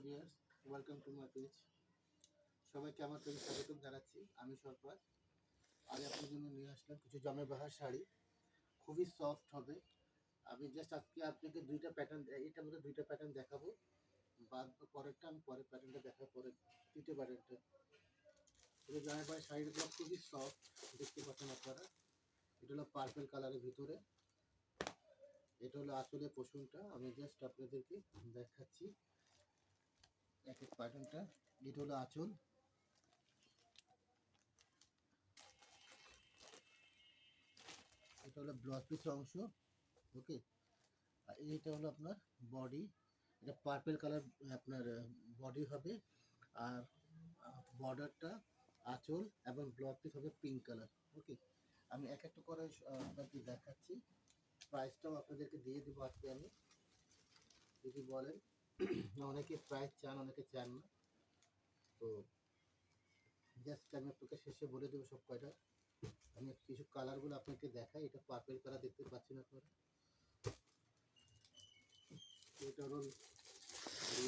Viewers, welcome to my page. সবাইকে আমার পেজে স্বাগতম জানাচ্ছি। আমি সরফরাজ। আজ আপনার জন্য নিয়ে আসলাম কিছু জামে বাহার শাড়ি, খুবই সফট হবে। আমি জাস্ট আজকে আপনাকে দুইটা প্যাটার্ন, এটার মধ্যে দুইটা প্যাটার্ন দেখাবো। বাদ পরেরটা আমি পরের প্যাটার্নটা দেখাবো, পরের তৃতীয় প্যাটার্নটা। এই জামে বাহার শাড়িগুলো খুবই সফট, দেখতে পাচ্ছেন আপনারা। এটা হলো পার্পল কালারের ভিতরে। এটা হলো আঁচলের পোষণটা। আমি জাস্ট আপনাদেরকে দেখাচ্ছি এক এক প্যাটার্নটা। এটা হলো আঁচল, এটা হলো ব্লাউজ পিসের অংশ। ওকে, আর এইটা হলো আপনার বডি। এটা পার্পল কালার আপনার বডি হবে, আর বর্ডারটা আঁচল এবং ব্লাউজ পিস হবে পিঙ্ক কালার। ওকে, আমি এক একটা করে আপনাকে দেখাচ্ছি। প্রাইসটাও আপনাদেরকে দিয়ে দেবো আজকে আমি, যদি বলেন। অনেকে প্রাইস চান, অনেকে চান না, তো জাস্ট আমি আপনাকে শেষে বলে দেবো সব কয়টা। আমি কিছু কালারগুলো আপনাকে দেখাই। এটা পার্পল কালার দেখতে পাচ্ছেন আপনারা। এটা হলো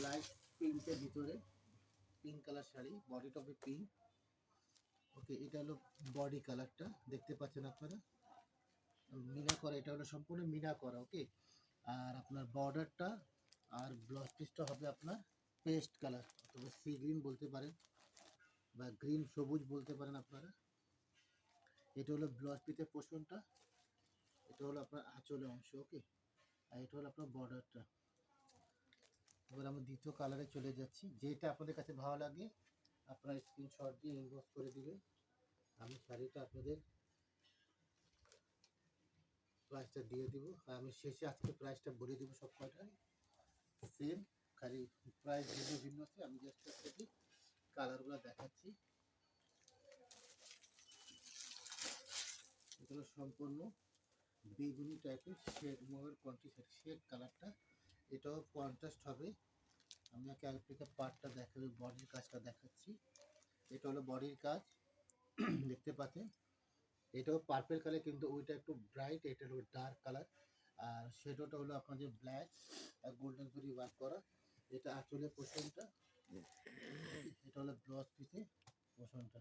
লাইট পিঙ্কের ভিতরে, পিঙ্ক কালার শাড়ি, বডিটা হবে পিঙ্ক। ওকে, এটা হলো বডি কালারটা, দেখতে পাচ্ছেন আপনারা মিনা করা। এটা হলো সম্পূর্ণ মিনা করা। ওকে, আর আপনার বর্ডারটা আর ব্লাউজ পিসটা হবে আপনার পেস্ট কালার অথবা সি গ্রিন বলতে পারেন, বা গ্রিন সবুজ বলতে পারেন আপনারা। এটা হলো ব্লাউজ পিসের পোর্শনটা, এটা হলো আপনার আঁচলের অংশ। ওকে, আর এটা হলো আপনার বর্ডারটা। এবার আমরা দ্বিতীয় কালারে চলে যাচ্ছি। যেটা আপনাদের কাছে ভালো লাগে আপনারা স্ক্রিনশট দিয়ে ইনবক্স করে দিবেন। আমি শাড়িটা আপনাদের প্রাইসটা দিয়ে দিব, আর আমি শেষে আজকে প্রাইসটা বলে দেবো। সব কয়টা সেম, খালি প্রাইস ভিন্ন ভিন্ন আছে। আমি জাস্ট আপনাকে কালারগুলো দেখাচ্ছি। এগুলো সম্পূর্ণ বেগুনি টাইপের শেড, মোয়ের কন্ট্রাস্ট শেড কালারটা। এটাও কন্ট্রাস্ট হবে। আমি আপনাকে পার্টটা দেখাবো, বডির কাজটা দেখাচ্ছি। এটা হলো বডির কাজ, দেখতে পাচ্ছেন। এটাও পার্পল কালার, কিন্তু ওইটা একটু ব্রাইট, এটা হলো ডার্ক কালার। আর শেডোটা হলো আপনাদের ব্ল্যাক আর গোল্ডেন জরি ওয়ার্ক করা। এটা আঁচলের পোর্শনটা, এটা হলো ব্লাউজ পিসের পোর্শনটা।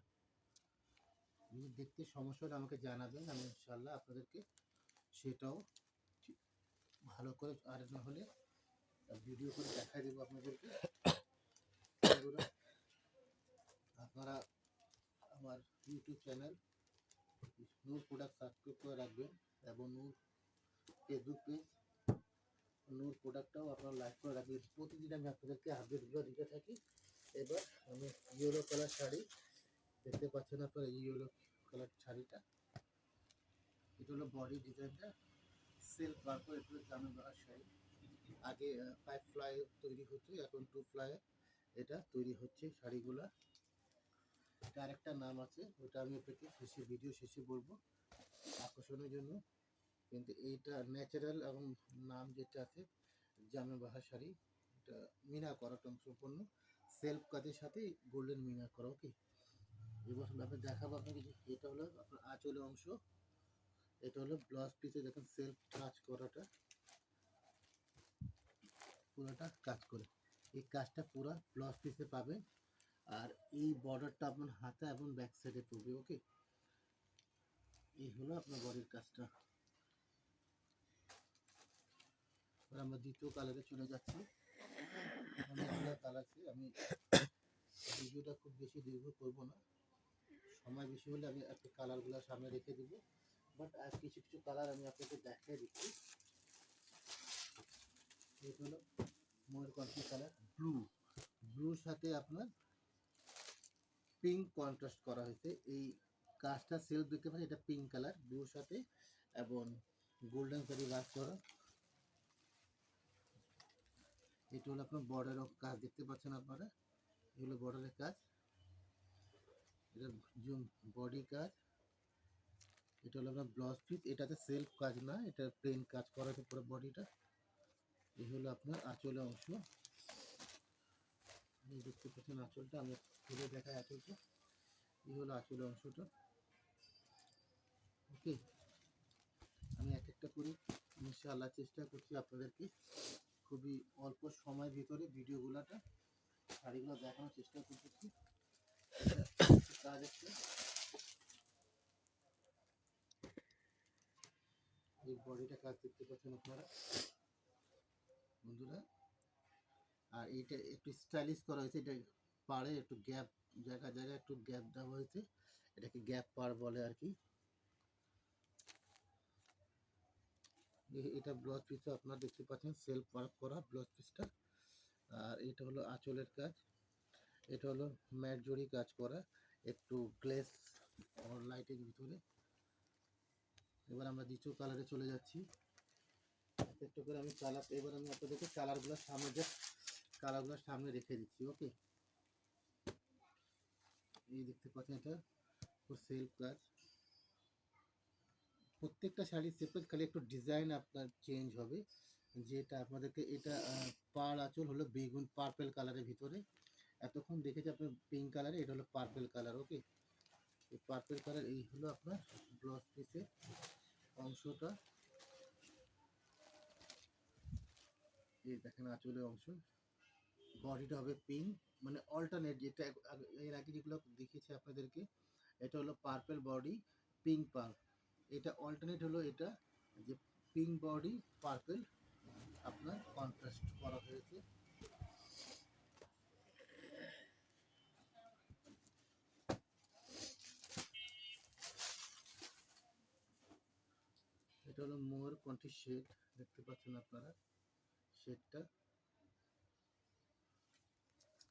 দেখতে সমস্যা হলে আমাকে জানাবেন, আমি ইনশাল্লাহ আপনাদেরকে সেটাও ভালো করে, আর না হলে ভিডিও করে দেখাই দেবো আপনাদেরকে। আপনারা আমার ইউটিউব চ্যানেল নূর প্রোডাক্ট সাবস্ক্রাইব করে রাখবেন, এবং নূর ফেসবুক পেজ নূর প্রোডাক্টটাও আপনারা লাইক করে রাখবেন। প্রতিদিন আমি আপনাদেরকে আপডেটগুলো দিতে থাকি। এবার আমি ইয়েলো কালার শাড়ি, দেখতে পাচ্ছেন আপনারা ইয়েলো কালার শাড়িটা। এটা হলো বডি ডিজাইনটা, সেলফ ওয়ার্ক করে। এটা হলো জামে বাহার শাড়ি। আগে 5 ফ্লাই তৈরি হতো, এখন 2 ফ্লাই এটা তৈরি হচ্ছে শাড়িগুলা। এটা আরেকটা নাম আছে, ওটা আমি আপনাকে শেষে, ভিডিও শেষে বলবো আকর্ষণের জন্য। কিন্তু এইটা ন্যাচারাল এবং নাম যেটা আছে জামে বাহার শাড়ি। এটা মিনা করাটা সম্পূর্ণ সেলফ কাজের সাথে গোল্ডেন মিনা করা। ওকে, এবার আমি দেখাবো আপনাকে যে এটা হলো আপনার আঁচলের অংশ, এটা হলো ব্লাউজ পিসে দেখেন সেলফ কাজ করাটা, পুরোটা কাজ করে। এই কাজটা পুরো ব্লাউজ পিসে পাবেন, আর এই বর্ডারটা আপনার হাতা এবং ব্যাক সাইডে পড়বে। ওকে, এই হলো আপনার বডির কাজটা। আমরা দ্বিতীয় কালারে চলে যাচ্ছি। অনেকগুলো কালার আছে, আমি ভিডিওটা খুব বেশি দীর্ঘ করব না। সময় বেশি হলে আমি একটু কালারগুলো সামনে রেখে দিব, বাট আর কিছু কিছু কালার আমি আপনাকে দেখিয়ে দিচ্ছি। এটা হলো ময়ূরকণ্ঠী কালার, ব্লুর সাথে আপনার পিঙ্ক কন্ট্রাস্ট করা হয়েছে। এই কাজটা সেলফ দেখতে পাচ্ছেন, এটা পিঙ্ক কালার ব্লুর সাথে এবং গোল্ডেন কালার ওয়ার্ক করা। এটা হলো আপনার বর্ডারের কাজ, দেখতে পাচ্ছেন আপনারা, এগুলো বর্ডারের কাজ। এটা বডি কাজ। এটা হলো আপনার ব্লাউজ পিস, এটাতে সেলফ কাজ না, এটা প্লেন কাজ করা হয়েছে পুরো বডিটা। এই হলো আপনার আঁচলের অংশ, দেখতে পাচ্ছেন আঁচলটা। আমি খুলে দেখাই আঁচলটা। এই হলো আঁচলের অংশটা। ওকে, আমি এক একটা করে ইনশাআল্লাহ চেষ্টা করছি আপনাদেরকে খুবই অল্প সময়ের ভিতরে ভিডিওগুলোটা শাড়িগুলো দেখানোর চেষ্টা করতেছি। কাজ হচ্ছে এই বডিটা কাজ দেখতে পাচ্ছেন আপনারা বন্ধুরা। আর এইটা একটু স্টাইলিশ করা হয়েছে, এটা পাড়ে একটু গ্যাপ, জায়গায় জায়গায় একটু গ্যাপ দেওয়া হয়েছে, এটাকে গ্যাপ পাড় বলে আর কি। এটা ব্লাউজ পিসটা আপনারা দেখতে পাচ্ছেন, সেলফ ওয়ার্ক করা ব্লাউজ পিসটা। আর এটা হলো আঁচলের কাজ, এটা হলো ম্যাট জড়ি কাজ করা, একটু গ্লেস লাইটের ভিতরে। এবার আমরা দ্বিতীয় কালারে চলে যাচ্ছি, একটু করে আমি কালার, এবার আমি আপনাদেরকে কালারগুলো সামনে সামনে রেখে দিচ্ছি। ওকে, এই দেখতে পাচ্ছেন এটা সেলফ কাজ, প্রত্যেকটা শাড়ি সেপারেট, খালি একটু ডিজাইন আপনার চেঞ্জ হবে। যেটা আপনাদেরকে এটা পাড় আঁচল হলো বেগুন পার্পেল কালারের ভিতরে, এতক্ষণ দেখেছি আপনার পিঙ্ক কালারে, এটা হলো পার্পেল কালার। ওকে, এই পার্পেল কালার এই হলো আপনার ব্লাউজ পিসের অংশটা। এই দেখেন আঁচলের অংশ, বডিটা হবে পিঙ্ক, মানে অল্টারনেট, যেটা এর আগে যেগুলো দেখিয়েছি আপনাদেরকে, এটা হলো পার্পেল বডি পিঙ্ক পার্প, এটা অল্টারনেট হলো এটা যে পিঙ্ক বডি পার্পেল আপনার কন্ট্রাস্ট করা হয়েছে। এটা হলো মোর কন্ট্রি শেড, দেখতে পাচ্ছেন আপনারা শেডটা।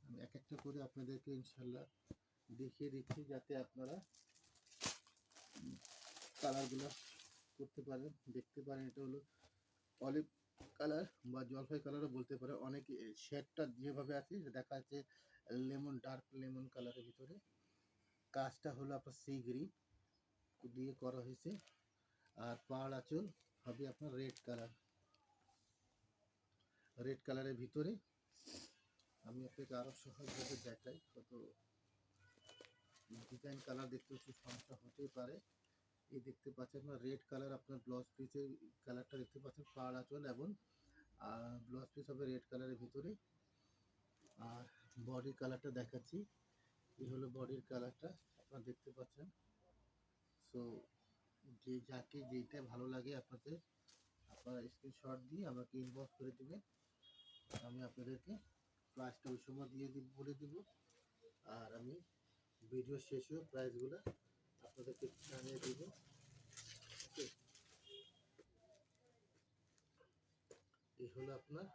আমি এক একটা করে আপনাদেরকে ইনশাল্লাহ দেখিয়ে দিচ্ছি, যাতে আপনারা কালারগুলো করতে পারেন, দেখতে পারেন। এটা হলো অলিভ কালার বা জলপাই কালারও বলতে পারে অনেকে, শেডটা যেভাবে আছে দেখা যাচ্ছে লেমন, ডার্ক লেমন কালারের ভিতরে। কাজটা হলো আপনার সি গ্রিন দিয়ে করা হয়েছে। আর পাড় আঁচল হবে আপনার রেড কালার, রেড কালারের ভিতরে। আমি আপনাকে আরও সহজভাবে দেখাই, কত ডিজাইন কালার দেখতে একটু সমস্যা হতেই পারে। এই দেখতে পাচ্ছেন আপনার রেড কালার, আপনার ব্লাউজ পিসের কালারটা দেখতে পাচ্ছেন পাড় আঁচল, এবং ব্লাউজ পিস হবে রেড কালারের ভিতরে। আর বডির কালারটা দেখাচ্ছি, এই হলো বডির কালারটা আপনারা দেখতে পাচ্ছেন। সো যে যাকে যেটা ভালো লাগে আপনাদের, আপনারা স্ক্রিনশট দিয়ে আমাকে ইনবক্স করে দেবেন, আমি আপনাদেরকে প্রাইসটা ওই সময় বলে দিব। আর আমি ভিডিও শেষেও প্রাইসগুলো আপনাদেরকে জানিয়ে দেব। ওকে, এই হলো আপনার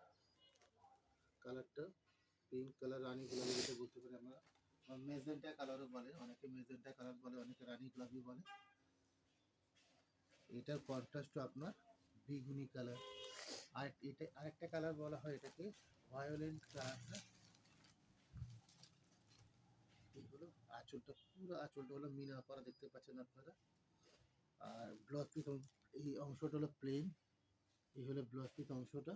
কালারটা, পিঙ্ক কালার, রানী গোলাপি যেটা বলতে পারি আমরা, মেজেন্টা কালারও বলে অনেকে, মেজেন্টা কালার বলে অনেকে, রানী গোলাপি বলে। এটার কন্ট্রাস্ট আপনার বেগুনি কালার। আর এটা আরেকটা কালার বলা হয় এটাকে ভায়োলেন্ট কালারটা। এইগুলো আঁচলটা, পুরো আঁচলটা হলো মিনা করা, দেখতে পাচ্ছেন আপনারা। আর ব্লাউজ পিস এই অংশটা হলো প্লেন, এই হলো ব্লাউজ পিস অংশটা,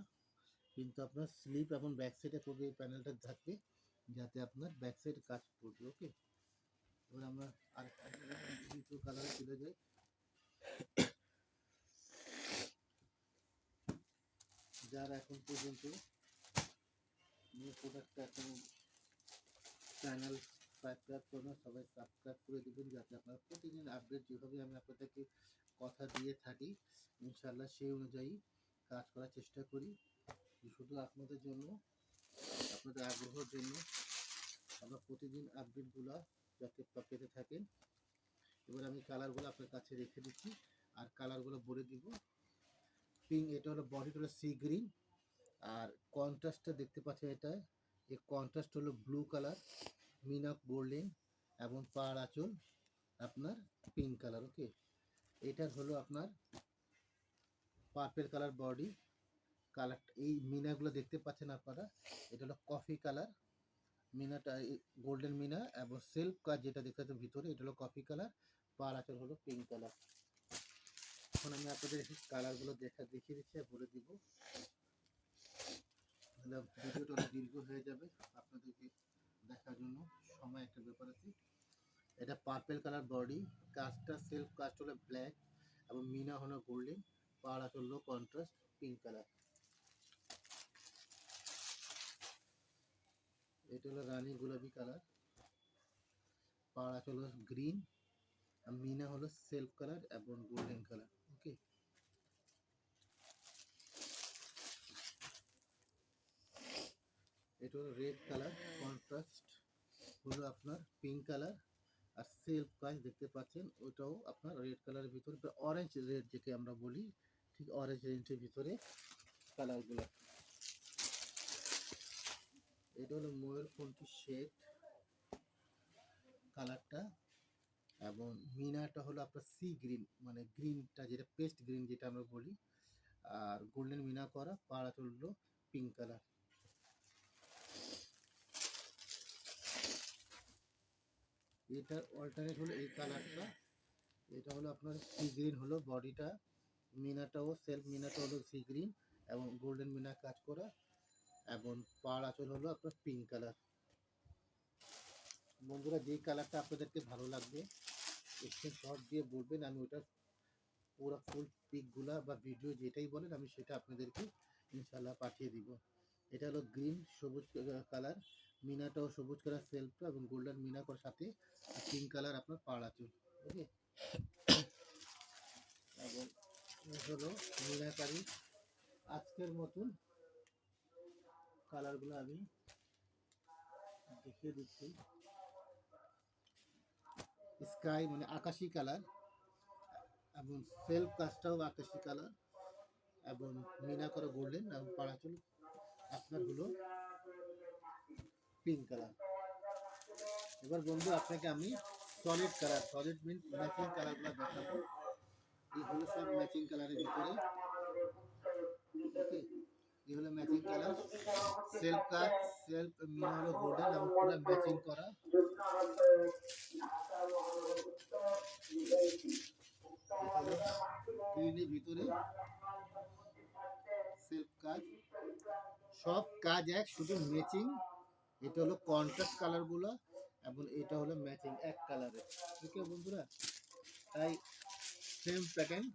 কিন্তু আপনার স্লিপ এবং ব্যাক সাইডে করবে, এই প্যানেলটা থাকবে যাতে আপনার ব্যাক সাইডে কাজ করবে। ওকে, এবার আমরা আরেকটা দ্বিতীয় কালারে চলে যাই। যারা এখন পর্যন্ত নিউ প্রোডাক্টটা এখন চ্যানেল সাবস্ক্রাইব করবেন, সবাই সাবস্ক্রাইব করে দেবেন, যাতে আপনারা প্রতিদিন আপডেট, যেভাবে আমি আপনাদেরকে কথা দিয়ে থাকি ইনশাল্লাহ সেই অনুযায়ী কাজ করার চেষ্টা করি। শুধু আপনাদের জন্য, আপনাদের আগ্রহের জন্য আমরা প্রতিদিন আপডেটগুলো যাতে পেতে থাকেন। এবার আমি কালারগুলো আপনার কাছে রেখে দিচ্ছি আর কালারগুলো বলে দিব। পিঙ্ক, এটা হলো বডিটা হলো সি গ্রিন, আর কন্ট্রাস্টটা দেখতে পাচ্ছেন এটা, এই কন্ট্রাস্ট হলো ব্লু কালার, মিনাক গোল্ডেন, এবং পাড় আঁচল আপনার পিঙ্ক কালার। ওকে, এটার হলো আপনার পার্পেল কালার বডি কালার, এই মিনাগুলো দেখতে পাচ্ছেন আপনারা, এটা হলো কফি কালার, মিনাটা গোল্ডেন মিনা, এবং সিল্ক কাজ যেটা দেখতে পাচ্ছেন ভিতরে, এটা হলো কফি কালার, পাড় আঁচল হলো পিঙ্ক কালার। এখন আমি আপনাদের কালারগুলো দেখিয়ে দিচ্ছি আর বলে দিব, ভিডিওটা অনেক দীর্ঘ হয়ে যাবে আপনাদেরকে দেখার জন্য, সময় একটা ব্যাপার আছে। এটা পার্পেল কালার বডি, কাজটা সেলফ কাজ হলো ব্ল্যাক, এবং মিনা হলো গোল্ডেন, পাড় আঁচল হলো কন্ট্রাস্ট পিঙ্ক কালার। এটা হলো রানী গোলাপি কালার, পাড়া হলো গ্রিন, আর মিনা হলো সেলফ কালার এবং গোল্ডেন কালার। ওকে, এটা হলো রেড কালার, কন্ট্রাস্ট হলো আপনার পিঙ্ক কালার, আর সেলফ কাজ দেখতে পাচ্ছেন ওটাও আপনার রেড কালারের ভিতরে, অরেঞ্জ রেড যেকে আমরা বলি, ঠিক অরেঞ্জ রেঞ্জের ভিতরে কালারগুলো। এটা হলো ময়ূরকণ্ঠী শেড কালারটা, এবং মিনাটা হলো আপনার সি গ্রিন, মানে গ্রিনটা যেটা পেস্ট গ্রিন যেটা আমরা বলি, আর গোল্ডেন মিনা করা, পাড়া হলো পিঙ্ক কালার। এটার অল্টারনেট হলো এই কালারটা, এটা হলো আপনার সি গ্রিন হলো বডিটা, মিনাটাও সেলফ মিনাটা হলো সি গ্রিন এবং গোল্ডেন মিনা কাজ করা, এবং পাড় আঁচল হলো আপনার পিঙ্ক কালার। বন্ধুরা, যেই কালারটা আপনাদেরকে ভালো লাগবে স্ক্রিনশট দিয়ে বলবেন, আমি ওটা পুরো ফুল পিকগুলা বা ভিডিও যেটাই বলেন আমি সেটা আপনাদেরকে ইনশাল্লাহ পাঠিয়ে দিব। এটা হলো গ্রিন সবুজ কালার, মিনাটাও সবুজ কালার সেলফটা, এবং গোল্ডেন মিনা করার সাথে পিঙ্ক কালার আপনার পাড় আঁচল। ওকে, এবং হলো মিনাকারি। আজকের মতন কালারগুলো আমি দেখিয়ে দিচ্ছি। স্কাই মানে আকাশি কালার, এবং সেলফ কাজটাও আকাশি কালার, এবং মিনা করা গোল্ডেন, এবং পাড়াচুল আপনার হলো পিঙ্ক কালার। এবার বন্ধু আপনাকে আমি সলিড কালার, সলিড মিন ম্যাচিং কালারগুলো দেখাবো। এই হলো সব ম্যাচিং কালারের ভিতরে। ওকে, এই হলো ম্যাচিং কালার, সেলফ কাজ, সেলফ মিনা হলো গোল্ডেন এবং পুরো ম্যাচিং করা। গ্রিনের ভিতরে সেলফ কাজ, সব কাজ এক, শুধু ম্যাচিং। এটা হলো কন্ট্রাস্ট কালারগুলো, এবং এটা হলো ম্যাচিং এক কালারের। ওকে বন্ধুরা, তাই সেম প্যাটার্ন,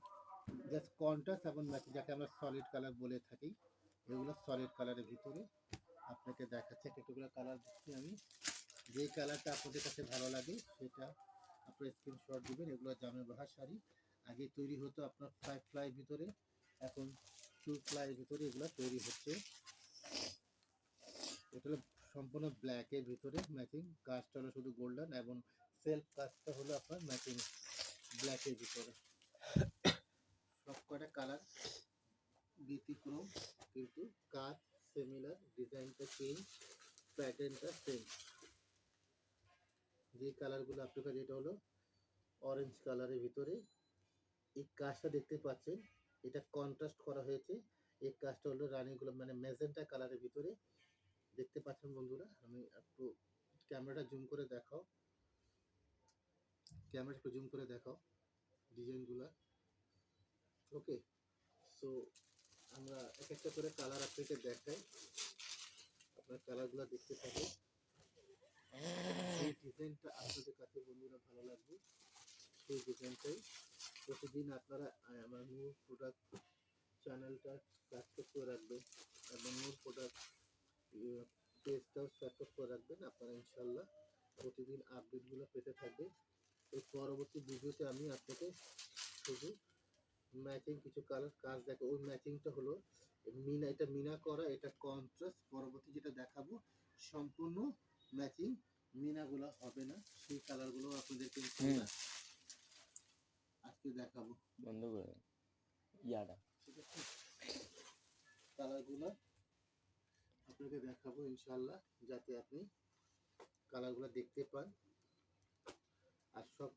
জাস্ট কন্ট্রাস্ট এবং ম্যাচিং, যাকে আমরা সলিড কালার বলে থাকি। এগুলো সলিড কালারের ভিতরে আপনাকে দেখাচ্ছে কতগুলো কালার দিচ্ছি আমি। যেই কালারটা আপনাদের কাছে ভালো লাগে সেটা আপনার স্ক্রিনশট দিবেন। এগুলো জামে বাহার শাড়ি, আগে তৈরি হতো আপনার 5 প্লাই ভিতরে, এখন 2 প্লাই ভিতরে এগুলো তৈরি হচ্ছে। এটা হলো সম্পূর্ণ ব্ল্যাকের ভিতরে ম্যাচিং, কাজটা হলো শুধু গোল্ডেন, এবং সেলফ কাজটা হলো আপনার ম্যাচিং ব্ল্যাকের ভিতরে। সব কটা কালার ব্যতিক্রম, কিন্তু কাজ সিমিলার, ডিজাইনটা চেঞ্জ, প্যাটার্নটা সেম। যে কালারগুলো আপনার কাছে, এটা হলো অরেঞ্জ কালারের ভিতরে, এই কাজটা দেখতে পাচ্ছেন, এটা কন্ট্রাস্ট করা হয়েছে। এই কাজটা হলো রানীগুলো মানে ম্যাজেন্টা কালারের ভিতরে দেখতে পাচ্ছেন বন্ধুরা। আমি একটু ক্যামেরাটা জুম করে দেখাও, ক্যামেরা একটু জুম করে দেখাও ডিজাইনগুলো। ওকে, সো আমরা এক একটা করে কালার আপনাকে দেখাই, আপনার কালারগুলো দেখতে থাকুন। এই ডিজাইনটা আপনাদের কাছে বন্ধুরা ভালো লাগবে, সেই ডিজাইনটাই প্রতিদিন আপনারা আমার নিউ প্রোডাক্ট চ্যানেলটা সাবস্ক্রাইব করে রাখবেন, এবং নিউ প্রোডাক্ট পেজটাও সাবস্ক্রাইব করে রাখবেন। আপনারা ইনশাল্লাহ প্রতিদিন আপডেটগুলো পেতে থাকবেন। এই পরবর্তী ভিডিওতে আমি আপনাকে শুধু ম্যাচিং কিছু কালার কাজ দেখো, ওই ম্যাচিংটা হলো মিনা, এটা মিনা করা, এটা কন্ট্রাস্ট। পরবর্তী যেটা দেখাবো সম্পূর্ণ ম্যাচিং, মিনাগুলো হবে না, সেই কালারগুলো আপনাদেরকে আজকে দেখাবো। বন্ধ করে ইয়াটা, ঠিক আছে, কালারগুলো আপনাকে দেখাবো ইনশাল্লাহ, যাতে আপনি কালারগুলো দেখতে পান। আর সব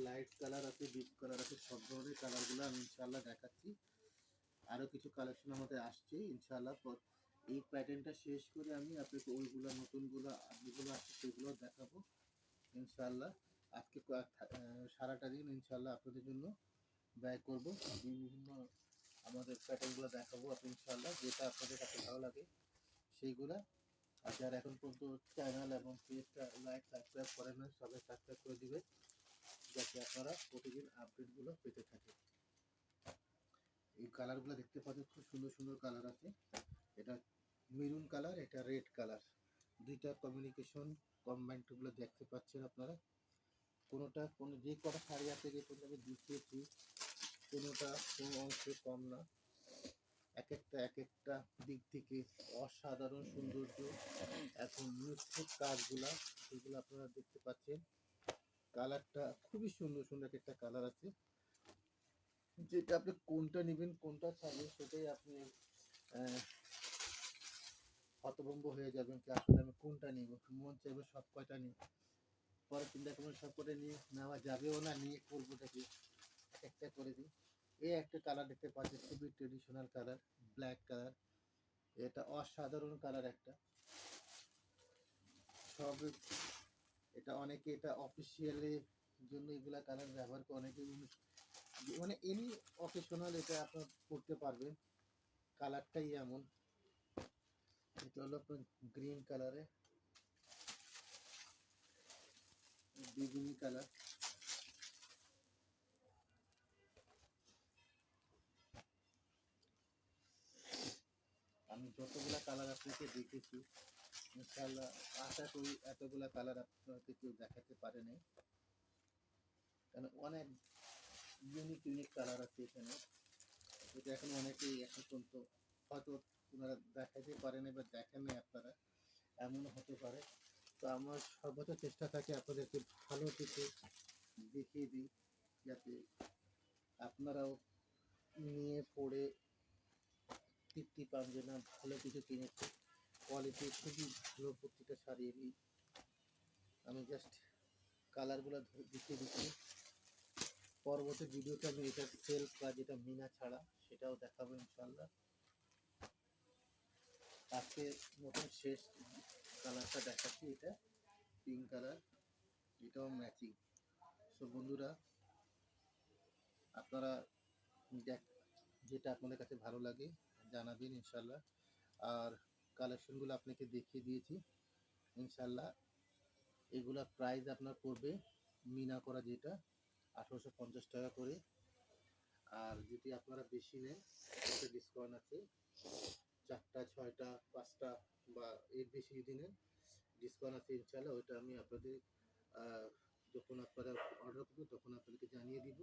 লাইট কালার আছে, ডিপ কালার আছে, সব ধরনের কালারগুলো আমি ইনশাল্লাহ দেখাচ্ছি। আরও কিছু কালেকশন আমাদের আসছে ইনশাল্লাহ। এই প্যাটার্নটা শেষ করে আমি আপনাকে ওইগুলো নতুনগুলো যেগুলো আসছে সেগুলো দেখাবো ইনশাল্লাহ। আজকে সারাটা দিন ইনশাল্লাহ আপনাদের জন্য ব্যয় করব, বিভিন্ন আমাদের প্যাটার্নগুলো দেখাবো আপনি ইনশাল্লাহ, যেটা আপনাদের কাছে ভালো লাগে সেইগুলা। আর যারা এখন পর্যন্ত চ্যানেল এবং পেজটা লাইক সাবস্ক্রাইব করেন না, সবাই সাবস্ক্রাইব করে দিবেন, যাতে আপনারা প্রতিদিন আপডেটগুলো পেতে থাকেন। এই কালারগুলো দেখতে পাচ্ছেন, খুব সুন্দর সুন্দর কালার আছে। এটা মেরুন কালার, এটা রেড কালার, দুইটা কমিউনিকেশন কম্বাইন্ডগুলো দেখতে পাচ্ছেন আপনারা। কোনো যে কটা শাড়ি আছে যে কোনটা আমি দেখিয়েছি কোনোটা কোনো অংশে কম না, এক একটা দিক থেকে অসাধারণ সৌন্দর্য। এখন নিখুঁত কাজগুলা যেগুলো আপনারা দেখতে পাচ্ছেন, কালারটা খুবই সুন্দর সুন্দর একটা কালার আছে, যেটা আপনি কোনটা নেবেন কোনটা ছাড়বেন সেটাই আপনি হতভম্ব হয়ে যাবেন যে আসলে আমি কোনটা নিব। মন চাইবে সব কয়টা নিই, পরে চিন্তা করবেন সব কটা নিয়ে নেওয়া যাবেও না, নিয়ে করবোটা কি, একটা করে দিই। এই একটা কালার দেখতে পাচ্ছেন, খুবই ট্রেডিশনাল কালার, ব্ল্যাক কালার। এটা অসাধারণ কালার একটা। সব এটা অনেকে এটা অফিসিয়ালের জন্য এগুলা কালার ব্যবহার করে, অনেকে মানে এনি অকেশনাল এটা আপনার করতে পারবেন। কালারটাই এমন। এটা হলো আপনার গ্রিন কালারে, বেগুনি কালার। আমি যতগুলা কালার আপনাকে দেখেছি ইনশাআল্লাহ আশা করি এতগুলা কালার আপনাকে কেউ দেখাতে পারে নাই, কারণ অনেক ইউনিক ইউনিক কালার আছে এখানে, যেটা এখন অনেকেই এখন পর্যন্ত হয়তো ওনারা দেখাতে পারে না বা দেখেন নাই আপনারা, এমনও হতে পারে। তো আমার সর্বোচ্চ চেষ্টা থাকে আপনাদেরকে ভালো কিছু দেখিয়ে দিই, যাতে আপনারাও নিয়ে পড়ে তৃপ্তি পান যে না ভালো কিছু কিনেছি, কোয়ালিটি খুবই ভালো প্রতিটা শাড়িরই। আমি জাস্ট কালারগুলো দেখিয়ে দিচ্ছি, পরবর্তী ভিডিওতে আমি এটা সেলফ বা যেটা মিনা ছাড়া সেটাও দেখাবো ইনশাল্লাহ। আজকে নতুন শেষ কালারটা দেখাচ্ছি, এটা পিঙ্ক কালার, এটাও ম্যাচিং। সো বন্ধুরা আপনারা দেখ যেটা আপনাদের কাছে ভালো লাগে জানাবেন ইনশাল্লাহ। আর কালেকশনগুলো আপনাকে দেখিয়ে দিয়েছি ইনশাল্লাহ। এগুলা প্রাইস আপনার পড়বে মিনা করা যেটা 1850 টাকা করে। আর যদি আপনারা বেশি নেন একটা ডিসকাউন্ট আছে, 4টা 6টা 5টা বা এর বেশি যদি নেন ডিসকাউন্ট আছে ইনশাল্লাহ। ওইটা আমি আপনাদের যখন আপনারা অর্ডার করবেন তখন আপনাদেরকে জানিয়ে দিব।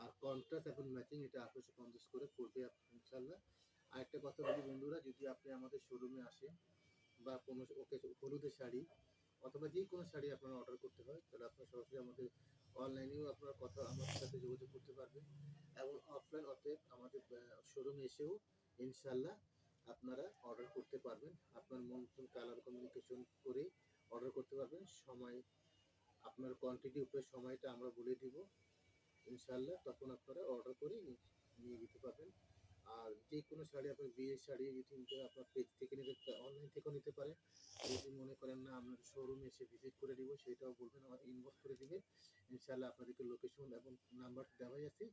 আর কন্ট্রাস্ট এখন ম্যাচিং এটা 1850 করে পড়বে ইনশাল্লাহ। আরেকটা কথা বলি বন্ধুরা, যদি আপনি আমাদের শোরুমে আসেন বা কোনো হলুদের শাড়ি অথবা যে কোনো শাড়ি আপনারা অর্ডার করতে হয়, তাহলে আপনার সরাসরি আমাদের অনলাইনেও আপনার কথা আমাদের সাথে যোগাযোগ করতে পারবেন, এবং অফলাইন অতএব আমাদের শোরুমে এসেও ইনশাল্লাহ আপনারা অর্ডার করতে পারবেন। আপনার মন মতন কালার কমিউনিকেশন করে অর্ডার করতে পারবেন। সময় আপনার কোয়ান্টিটি উপরে সময়টা আমরা বলে দিব ইনশাল্লাহ, তখন আপনারা অর্ডার করে নিয়ে যেতে পারবেন। আর যে কোনো শাড়ি আপনার বিয়ের শাড়ি যদি নিতে আপনার পেজ থেকে নিতে, অনলাইন থেকেও নিতে পারেন। যদি মনে করেন না আপনার শোরুমে এসে ভিজিট করে দিব, সেটাও বলবেন, আমাদের ইনবক্স করে দিবেন ইনশাল্লাহ। আপনাদেরকে লোকেশন এবং নাম্বার দেওয়াই আছে,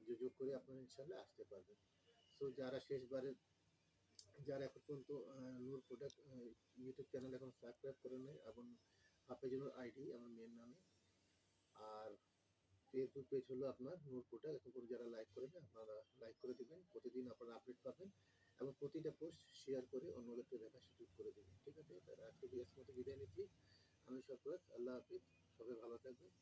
যোগাযোগ করে আপনারা ইনশাল্লাহ আসতে পারবেন। সো যারা এখন পর্যন্ত নূর প্রোডাক্ট ইউটিউব চ্যানেল এখন সাবস্ক্রাইব করে নেয়, এবং হাফেজুনুর আইডি আমার মেয়ের নামে, আর ফেসবুক পেজ হলো আপনার নূর প্রোডাক্ট, এখন পর্যন্ত যারা লাইক করেন আপনারা লাইক করে দিবেন, প্রতিদিন আপনারা আপডেট পাবেন, এবং প্রতিটা পোস্ট শেয়ার করে অন্যদেরকে দেখার সুযোগ করে দেবেন। ঠিক আছে, আজকে বিদায় নিচ্ছি আমি সরফরাজ, আল্লাহ হাফিজ, সবাই ভালো থাকবেন।